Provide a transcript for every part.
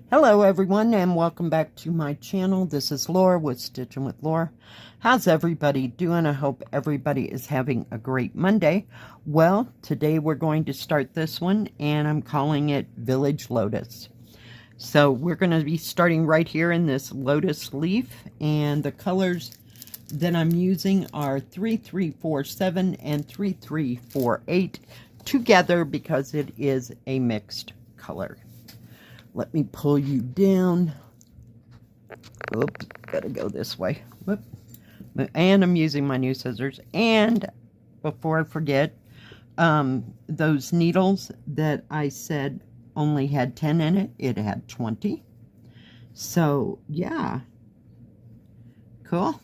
Hello everyone and welcome back to my channel. This is Laura with Stitchin with Laura. How's everybody doing? I hope everybody is having a great Monday. Well, today we're going to start this one and I'm calling it Village Lotus. So we're going to be starting right here in this lotus leaf, and the colors that I'm using are 3347 and 3348 together because it is a mixed color. Let me pull you down. Oops, gotta go this way. Whoop. And I'm using my new scissors. And before I forget, those needles that I said only had 10 in it, it had 20. So, yeah. Cool.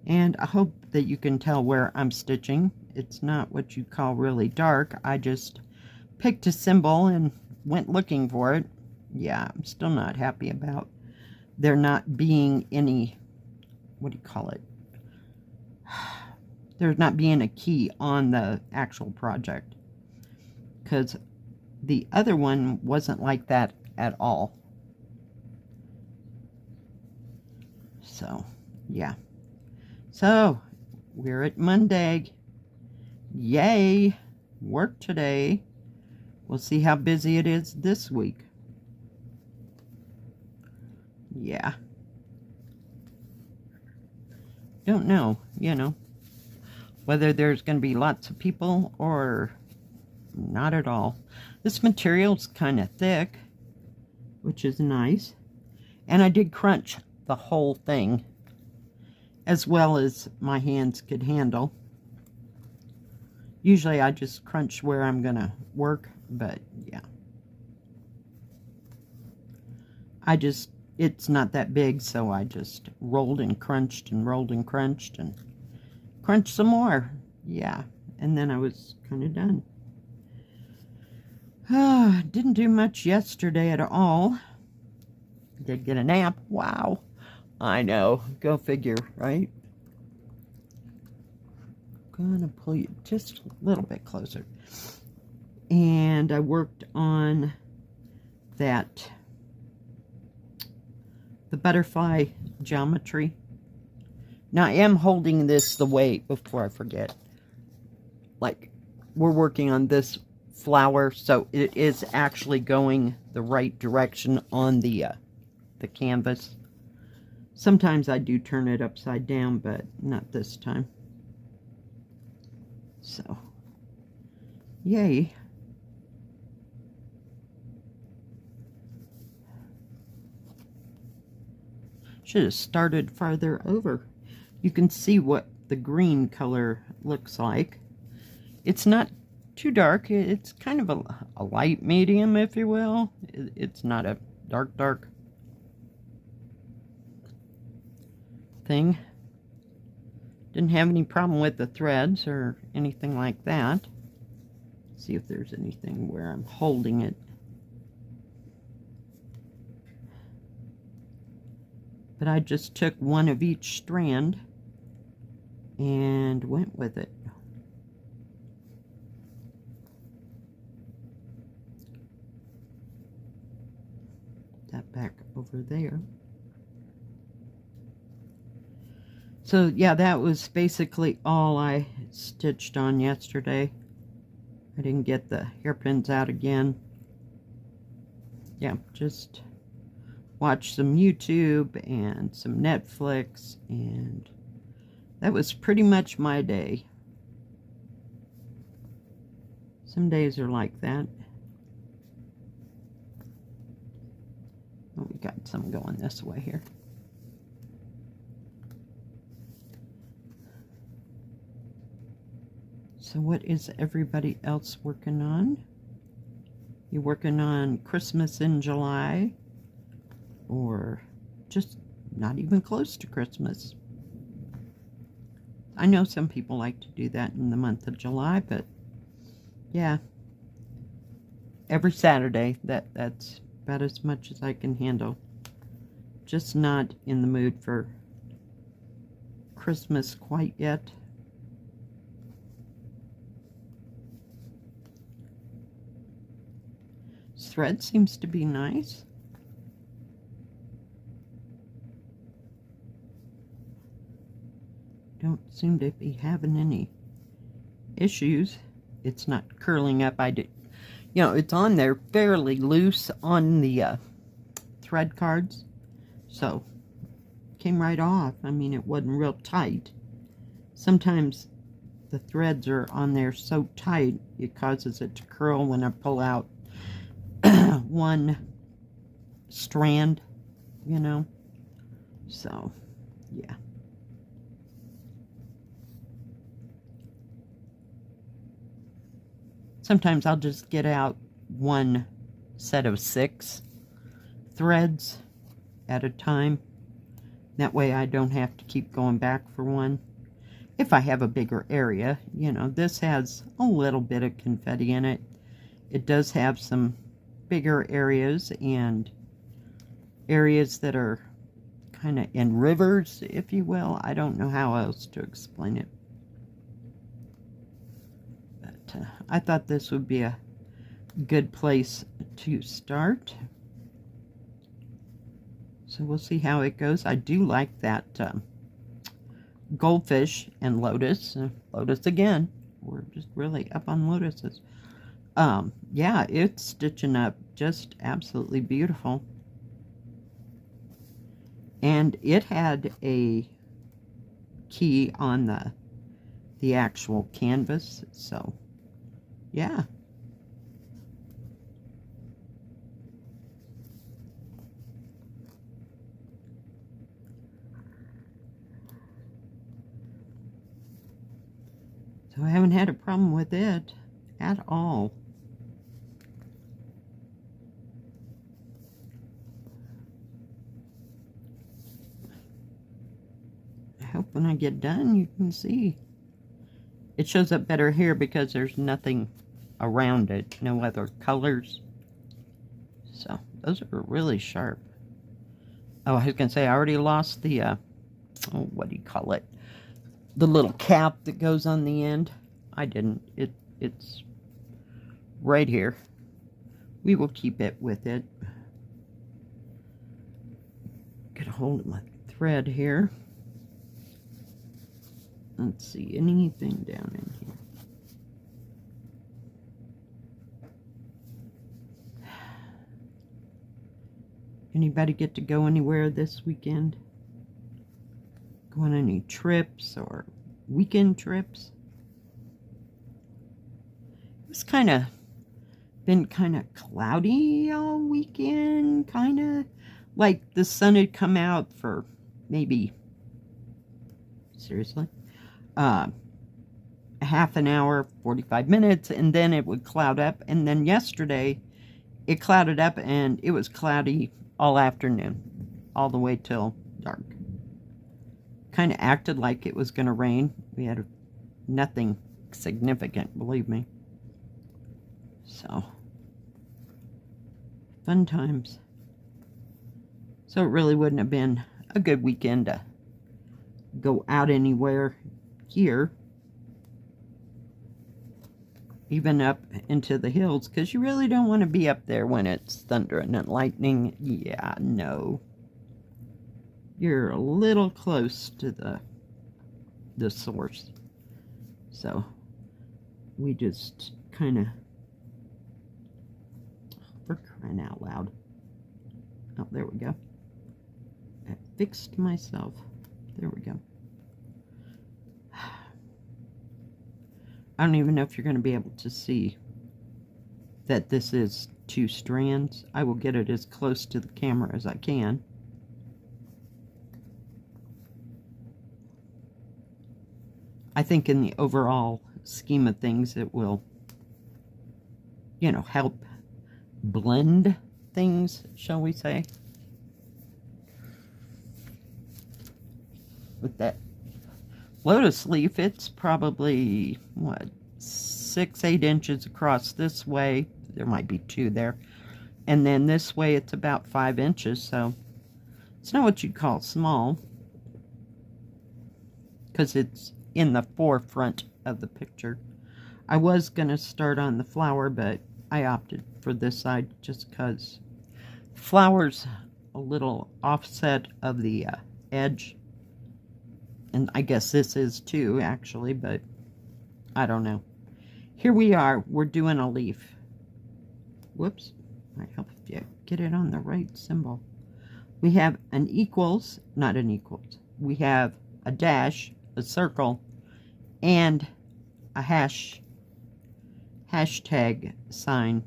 And I hope that you can tell where I'm stitching. It's not what you call really dark. I just picked a symbol and went looking for it. Yeah, I'm still not happy about there not being any, what do you call it? There's not being a key on the actual project, because the other one wasn't like that at all. So, yeah. So, we're at Monday. Yay! Work today. We'll see how busy it is this week. Yeah. Don't know, whether there's going to be lots of people or not at all. This material's kind of thick, which is nice. And I did crunch the whole thing, as well as my hands could handle. Usually I just crunch where I'm going to work, but yeah. It's not that big, so I just rolled and crunched and rolled and crunched and crunched some more. Yeah, and then I was kind of done. Didn't do much yesterday at all. Did get a nap. Wow. I know. Go figure, right? Gonna pull you just a little bit closer. And I worked on the butterfly geometry. Now I am holding this the way, before I forget, like we're working on this flower, so it is actually going the right direction on the canvas. Sometimes I do turn it upside down, but not this time. So, yay. Should have started farther over. You can see what the green color looks like. It's not too dark. It's kind of a light medium, if you will. It's not a dark thing. Didn't have any problem with the threads or anything like that. See if there's anything where I'm holding it. But I just took one of each strand and went with it. That back over there. So yeah, that was basically all I stitched on yesterday. I didn't get the hairpins out again. Yeah, just watch some YouTube and some Netflix, and that was pretty much my day. Some days are like that. Oh, we got some going this way here. So what is everybody else working on? You working on Christmas in July? Or just not even close to Christmas? I know some people like to do that in the month of July, but yeah, every Saturday, that's about as much as I can handle. Just not in the mood for Christmas quite yet. thread seems to be nice. Don't seem to be having any issues. It's not curling up. You know, it's on there fairly loose on the thread cards, so came right off. I mean, it wasn't real tight. Sometimes the threads are on there so tight it causes it to curl when I pull out one strand, you know. So yeah. Sometimes I'll just get out one set of 6 threads at a time. That way I don't have to keep going back for one. If I have a bigger area, you know, this has a little bit of confetti in it. It does have some bigger areas and areas that are kind of in rivers, if you will. I don't know how else to explain it. I thought this would be a good place to start. So we'll see how it goes. I do like that goldfish and Lotus. Lotus again. We're just really up on Lotuses. Yeah, it's stitching up just absolutely beautiful. And it had a key on the actual canvas, so yeah. So I haven't had a problem with it at all. I hope when I get done you can see. It shows up better here because there's nothing around it, no other colors. So those are really sharp. Oh, I was gonna say I already lost the oh, what do you call it? The little cap that goes on the end. I didn't. It's right here. We will keep it with it. Get a hold of my thread here. Let's see, anything down in here. Anybody get to go anywhere this weekend? Go on any trips or weekend trips? It's been kind of cloudy all weekend, kind of like the sun had come out for maybe, seriously, a half an hour, 45 minutes, and then it would cloud up. And then yesterday it clouded up and it was cloudy all afternoon, all the way till dark. Kind of acted like it was going to rain. We had nothing significant, believe me. So, fun times. So it really wouldn't have been a good weekend to go out anywhere here, even up into the hills, because you really don't want to be up there when it's thundering and lightning. Yeah, no. You're a little close to the source. So we just kind of, for crying out loud. Oh, there we go. I fixed myself. There we go. I don't even know if you're going to be able to see that this is 2 strands. I will get it as close to the camera as I can. I think in the overall scheme of things, it will, you know, help blend things, shall we say. With that Lotus leaf, it's probably, what, 6-8 inches across this way. There might be 2 there. And then this way, it's about 5 inches, so it's not what you'd call small, because it's in the forefront of the picture. I was going to start on the flower, but I opted for this side just because flowers a little offset of the edge. And I guess this is too, actually, but I don't know. Here we are. We're doing a leaf. Whoops. Might help if you get it on the right symbol. We have an equals, not an equals. We have a dash, a circle, and a hashtag sign,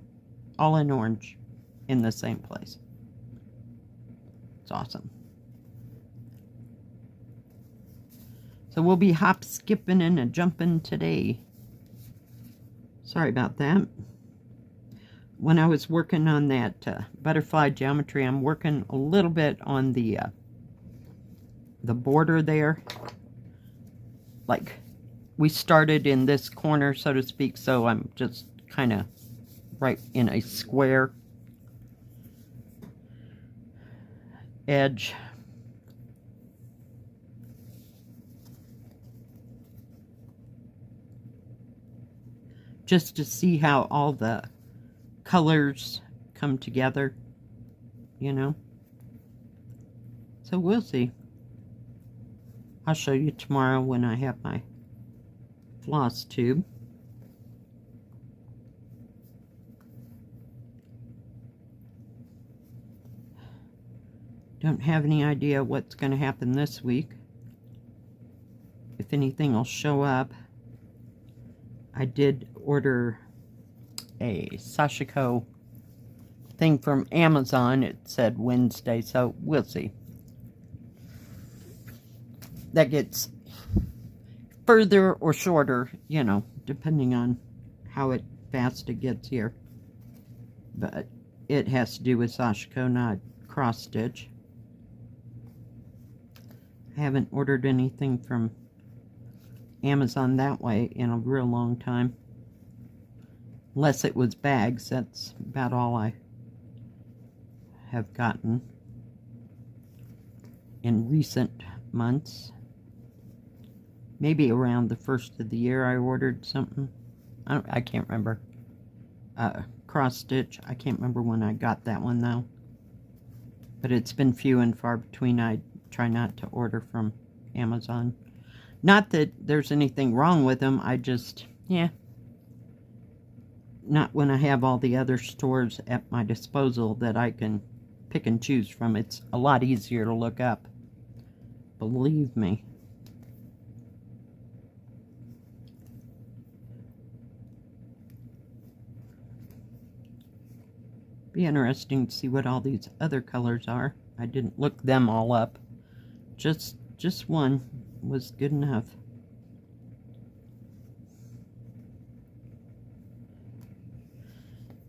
all in orange, in the same place. It's awesome. So we'll be hop skipping and a jumping today. Sorry about that. When I was working on that butterfly geometry, I'm working a little bit on the border there. Like, we started in this corner, so to speak, so I'm just kind of right in a square edge. Just to see how all the colors come together, you know. So we'll see. I'll show you tomorrow when I have my floss tube. Don't have any idea what's going to happen this week. If anything will show up. I did order a sashiko thing from Amazon. It said Wednesday, so we'll see. That gets further or shorter, you know, depending on how fast it gets here. But it has to do with sashiko, not cross stitch. I haven't ordered anything from Amazon that way in a real long time. Unless it was bags, that's about all I have gotten in recent months. Maybe around the first of the year I ordered something. I can't remember. Cross stitch. I can't remember when I got that one though. But it's been few and far between. I try not to order from Amazon. Not that there's anything wrong with them, I just, yeah. Not when I have all the other stores at my disposal that I can pick and choose from. It's a lot easier to look up. Believe me. Be interesting to see what all these other colors are. I didn't look them all up. Just one was good enough.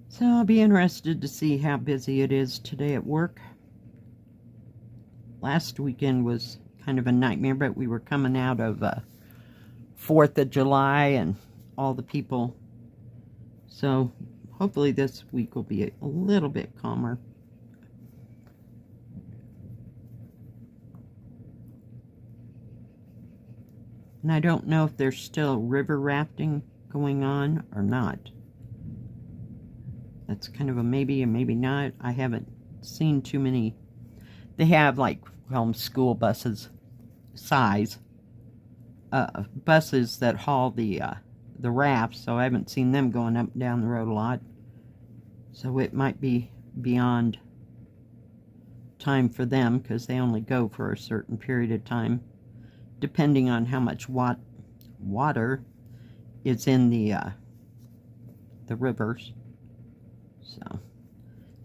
So I'll be interested to see how busy it is today at work. Last weekend was kind of a nightmare, but we were coming out of 4th of July and all the people. So hopefully this week will be a little bit calmer. And I don't know if there's still river rafting going on or not. That's kind of a maybe and maybe not. I haven't seen too many. They have, like, call them school buses size. Buses that haul the rafts, so I haven't seen them going up and down the road a lot. So it might be beyond time for them because they only go for a certain period of time, depending on how much water is in the rivers. So,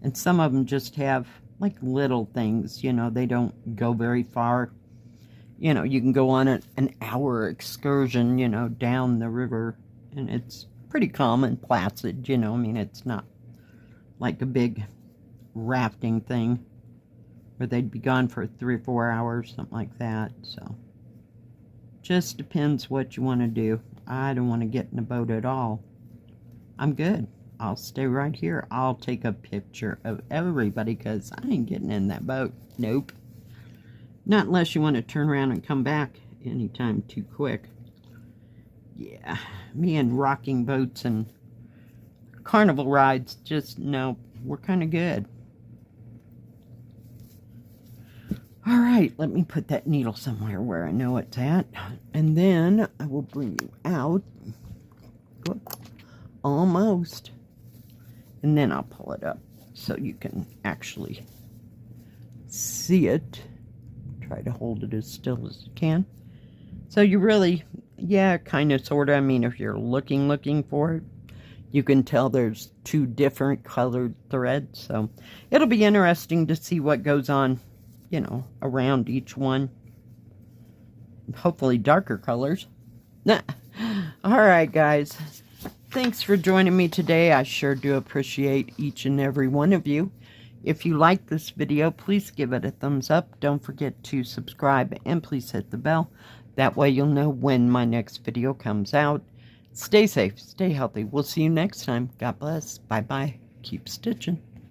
and some of them just have like little things, you know, they don't go very far. You know, you can go on an hour excursion, you know, down the river, and it's pretty calm and placid, you know. I mean, it's not like a big rafting thing where they'd be gone for 3 or 4 hours, something like that. So just depends what you want to do. I don't want to get in a boat at all. I'm good. I'll stay right here. I'll take a picture of everybody because I ain't getting in that boat. Nope. Not unless you want to turn around and come back anytime too quick. Yeah, me and rocking boats and carnival rides. Just, no, we're kind of good. All right, let me put that needle somewhere where I know it's at. And then I will bring you out. Whoop, almost. And then I'll pull it up so you can actually see it. Try to hold it as still as you can. So you really, yeah, kind of, sort of. I mean, if you're looking for it, you can tell there's two different colored threads. So it'll be interesting to see what goes on, you know, around each one. Hopefully darker colors. All right, guys. Thanks for joining me today. I sure do appreciate each and every one of you. If you like this video, please give it a thumbs up. Don't forget to subscribe and please hit the bell. That way you'll know when my next video comes out. Stay safe, stay healthy. We'll see you next time. God bless. Bye-bye. Keep stitching.